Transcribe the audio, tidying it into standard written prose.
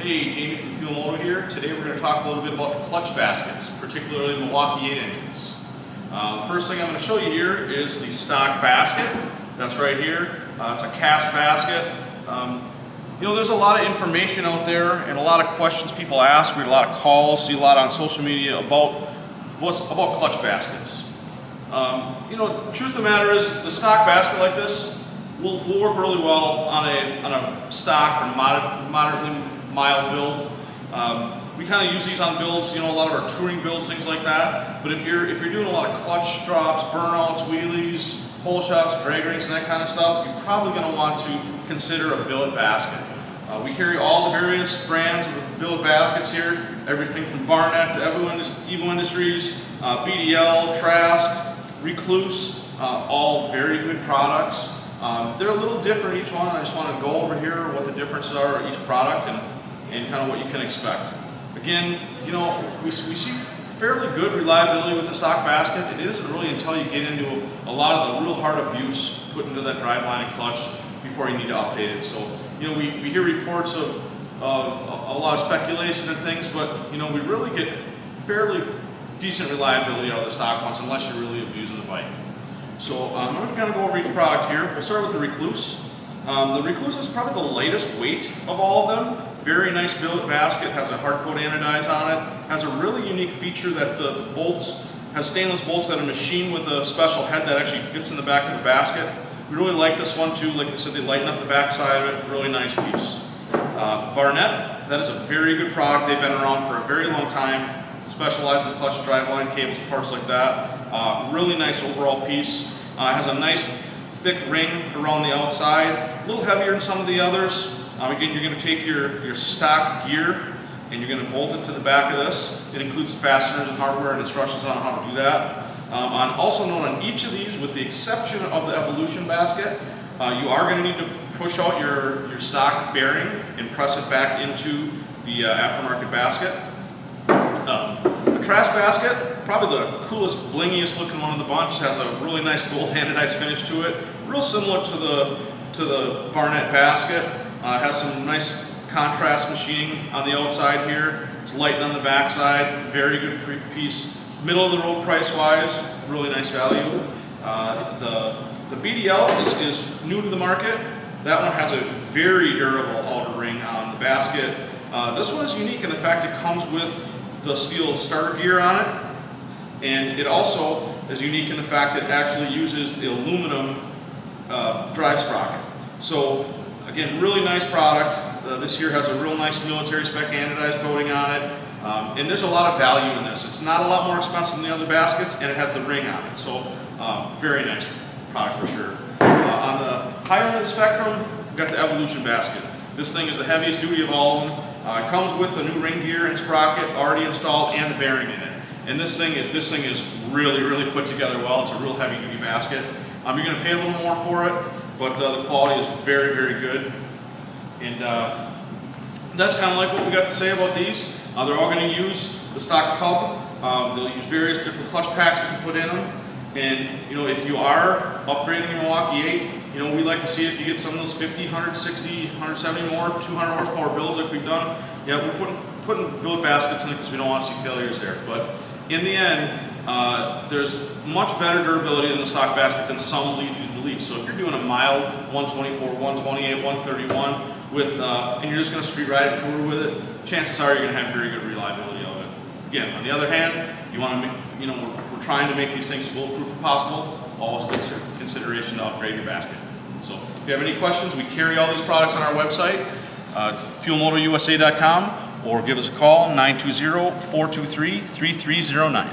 Hey, Jamie from Fuel Moto here. Today we're going to talk a little bit about the clutch baskets, particularly Milwaukee-8 engines. The first thing I'm going to show you here is the stock basket. That's right here. It's a cast basket. There's a lot of information out there and a lot of questions people ask. We get a lot of calls, see a lot on social media about clutch baskets. Truth of the matter is the stock basket like this will work really well on a stock or moderately mild build. We kind of use these on builds, a lot of our touring builds, things like that. But if you're doing a lot of clutch drops, burnouts, wheelies, hole shots, drag race, and that kind of stuff, you're probably going to want to consider a billet basket. We carry all the various brands of billet baskets here, everything from Barnett to Evo Industries, BDL, Trask, Rekluse, all very good products. They're a little different each one. I just want to go over here what the differences are of each product and kind of what you can expect. Again, we see fairly good reliability with the stock basket. It isn't really until you get into a lot of the real hard abuse put into that driveline and clutch before you need to update it. So, we hear reports of a lot of speculation and things, but we really get fairly decent reliability out of the stock ones unless you're really abusing the bike. So I'm going to kind of go over each product here. We'll start with the Rekluse. The Rekluse is probably the lightest weight of all of them. Very nice billet basket, has a hard coat anodized on it. Has a really unique feature that the bolts, has stainless bolts that are machined with a special head that actually fits in the back of the basket. We really like this one too. Like I said, they lighten up the back side of it. Really nice piece. Barnett, that is a very good product. They've been around for a very long time. Specialize in clutch, driveline, cables, parts like that. Really nice overall piece. Has a nice thick ring around the outside. A little heavier than some of the others. Again, you're going to take your stock gear and you're going to bolt it to the back of this. It includes fasteners and hardware and instructions on how to do that. Also note on each of these, with the exception of the Evolution basket, you are going to need to push out your stock bearing and press it back into the aftermarket basket. The Trask basket, probably the coolest, blingiest looking one of the bunch, has a really nice gold anodized finish to it. Real similar to the Barnett basket. Has some nice contrast machining on the outside here. It's light on the back side. Very good piece. Middle of the road price wise, really nice value. The BDL is new to the market. That one has a very durable outer ring on the basket. This one is unique in the fact it comes with the steel starter gear on it, and it also is unique in the fact it actually uses the aluminum drive sprocket. So again, really nice product. This here has a real nice military spec anodized coating on it, and there's a lot of value in this. It's not a lot more expensive than the other baskets, and it has the ring on it. So very nice product for sure. On the higher end of the spectrum, we've got the Evolution basket. This thing is the heaviest duty of all of them. It comes with the new ring gear and sprocket already installed and the bearing in it. And this thing is really put together well. It's a real heavy duty basket. You're going to pay a little more for it, but the quality is very good. And that's kind of like what we got to say about these. They're all going to use the stock hub. They'll use various different clutch packs you can put in them. And if you are upgrading your Milwaukee-8, we like to see if you get some of those 50, 160, 170 more, 200 horsepower builds like we've done. Yeah, we're putting billet baskets in it because we don't want to see failures there. But in the end, there's much better durability in the stock basket than some lead you to believe. So if you're doing a mild 124, 128, 131 with, and you're just going to street ride and tour with it, chances are you're going to have very good reliability of it. Again, on the other hand, you want to make, we're trying to make these things as bulletproof as possible. Always consideration to upgrade your basket. So if you have any questions, we carry all these products on our website, fuelmotousa.com, or give us a call, 920-423-3309.